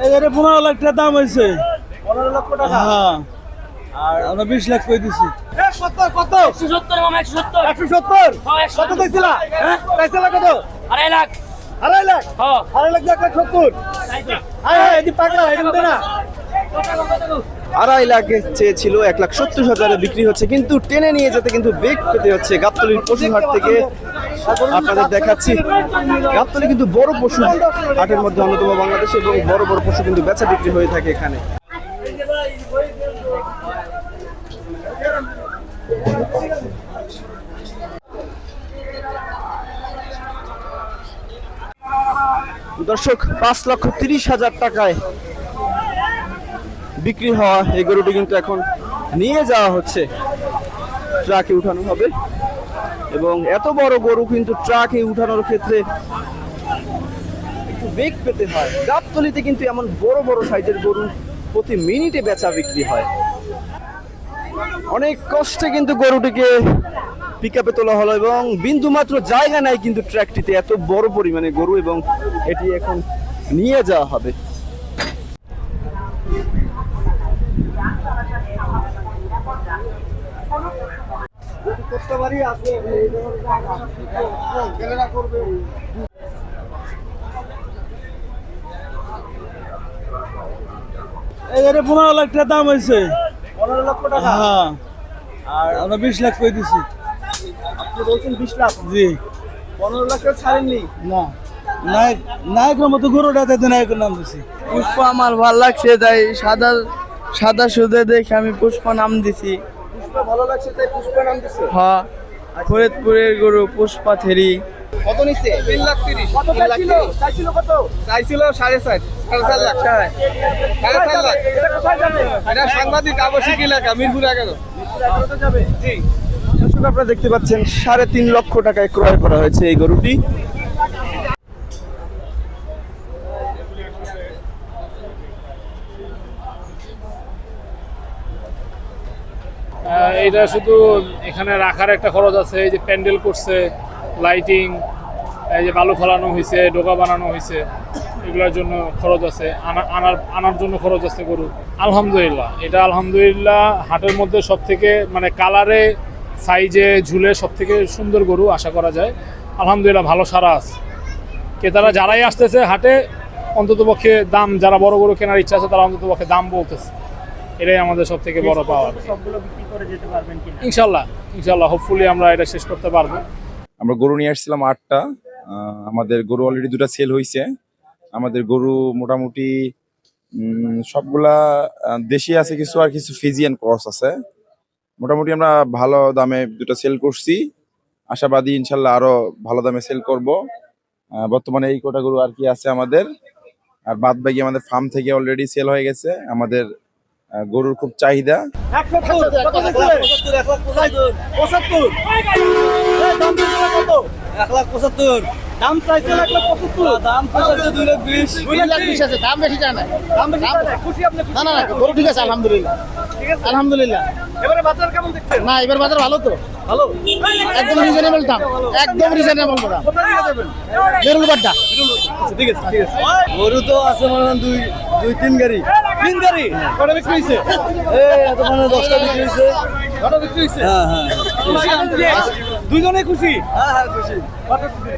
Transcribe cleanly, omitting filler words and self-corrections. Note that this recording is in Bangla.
এদের 15 লাখ টাকা দাম হয়েছে। 15 লক্ষ টাকা। হ্যাঁ, আর আমরা 20 লাখ করে দিছি। কত কত? 170 মামা 170। 170 হ্যাঁ, কত দিছিলা? হ্যাঁ? চাইছিলা কত? 2.5 লাখ। 2.5 লাখ। হ্যাঁ। 2.5 লাখ 170। আয় আয় এদি পাগলা এদিকে না। 2.5 লাখে চেয়েছিল, 1,70,000 বিক্রি হচ্ছে, কিন্তু টেনে নিয়ে যেতে কিন্তু বেগ পেতে হচ্ছে। গাবতলীর পশুহাট থেকে আপনাদের দেখাচ্ছি, গাবতলী কিন্তু বড় পশু হাটের মধ্যে অন্যতম বাংলাদেশে, এবং বড় বড় পশু কিন্তু বেচা বিক্রি হয়ে থাকে এখানে। দর্শক, 5,30,000 টাকায় বিক্রি হওয়া এই গরুটি কিন্তু এখন নিয়ে যাওয়া হচ্ছে, ট্রাকে উঠানো হবে। এবং এত বড় গরু কিন্তু ট্রাকে উঠানোর ক্ষেত্রে একটু বেগ পেতে হয়। গাবতলীতে কিন্তু এমন বড় বড় সাইজের গরু প্রতি মিনিটে বেচা বিক্রি হয়। অনেক কষ্টে কিন্তু গরুটিকে পিকআপে তোলা হলো, এবং বিন্দু মাত্র জায়গা নাই কিন্তু ট্র্যাকটিতে, এত বড় পরিমাণে গরু, এবং এটি এখন নিয়ে যাওয়া হবে। এদের 15 লাখ টাকা দাম হয়েছে। 15 লক্ষ টাকা। হ্যাঁ, আর আমরা 20 লাখ করে দিছি। আপনি বলছেন 20 লাখ। জি 15 লাখ ছাড়েননি। না, নায়ক নায়কের মতো গরুটাতে নায়কের নাম দিছি। পুষ্পা আমার ভালো লাগছে, তাই সাদা সাদা সুদে দেখে আমি পুষ্পা নাম দিছি। পুষ্পা ভালো লাগছে তাই পুষ্পা নাম দিছে। হ্যাঁ, ফরিদপুরের গরু পুষ্পা থেরি। কত নিচ্ছে? 3,30,000। কত চাইছিল? চাইছিল কত? চাইছিল 4.5 লাখ। 4.5 লাখ। এটা কোথায় যাবে? এটা সাংবাদিক আবাসিক এলাকা, মিরপুর 11। মিরপুর 11 তে যাবে। জি দর্শক, আপনারা দেখতে পাচ্ছেন 3.5 লক্ষ টাকায় ক্রয় করা হয়েছে এই গরুটি। এটা শুধু এখানে রাখার একটা খরচ আছে, এই যে প্যান্ডেল করছে, লাইটিং, এই যে বালু ফেলানো হয়েছে, ডোকা বানানো হয়েছে, এগুলোর জন্য খরচ আছে, আনার জন্য খরচ আছে গরু। আলহামদুলিল্লাহ, এটা আলহামদুলিল্লাহ হাটের মধ্যে সব থেকে মানে কালারে, সাইজে, ঝুলে সব থেকে সুন্দর গরু আশা করা যায়। আলহামদুলিল্লাহ ভালো সারা আছে। ক্রেতারা যারাই আসতেছে হাটে, অন্ততপক্ষে দাম, যারা বড় গরু কেনার ইচ্ছা আছে তারা অন্ততপক্ষে দাম বলতেছে। এটাই আমাদের সব থেকে বড় পাওয়ার। সবগুলো বিক্রি করে যেতে পারবেন কিনা? ইনশাল্লাহ হোপফুলি আমরা এটা শেষ করতে পারবো। আমরা গরু নিয়ে আসছিলাম 8টা। আমাদের গরু অলরেডি 2টা সেল হয়েছে। আমাদের গরু মোটামুটি সবগুলা দেশি আছে কিছু, আর কিছু ফিজিয়ান ক্রস আছে। মোটামুটি আমরা ভালো দামে 2টা সেল করছি, আশাবাদী ইনশাল্লাহ আরো ভালো দামে সেল করব। বর্তমানে এই কটা গরু আর কি আছে আমাদের, আর বাদ বাকি আমাদের ফার্ম থেকে অলরেডি সেল হয়ে গেছে। আমাদের গরুর খুব চাহিদা। 170 কত দিছিলে? 75 দাম দিছিল কত? 1,75,000 দাম চাইছিল 1,75,000। দাম চাইছে 2,20,000। 2,20,000 আছে, দাম বেশি চায় না। দাম বেশি না? খুশি আপনি? না না না, গরু ঠিক আছে আলহামদুলিল্লাহ। ঠিক আছে। আলহামদুলিল্লাহ। এবারে বাজার কেমন দেখছেন? না, এবার বাজার ভালো তো, ভালো। একদম রিজনেবল দাম, একদম রিজনেবল দাম। কোথায় নিয়ে যাবেন? বেরুলবাড্ডা। ঠিক আছে ঠিক আছে। গরু তো আছে মনে হয় 2-3 গাড়ি। 3 গাড়ি কত বিক্রি হইছে? এত মানে 10টা বিক্রি হয়েছে। কত বিক্রি হইছে? হ্যাঁ হ্যাঁ খুশি আপনি? দুইজনে খুশি? হ্যাঁ হ্যাঁ খুশি। কত খুশি?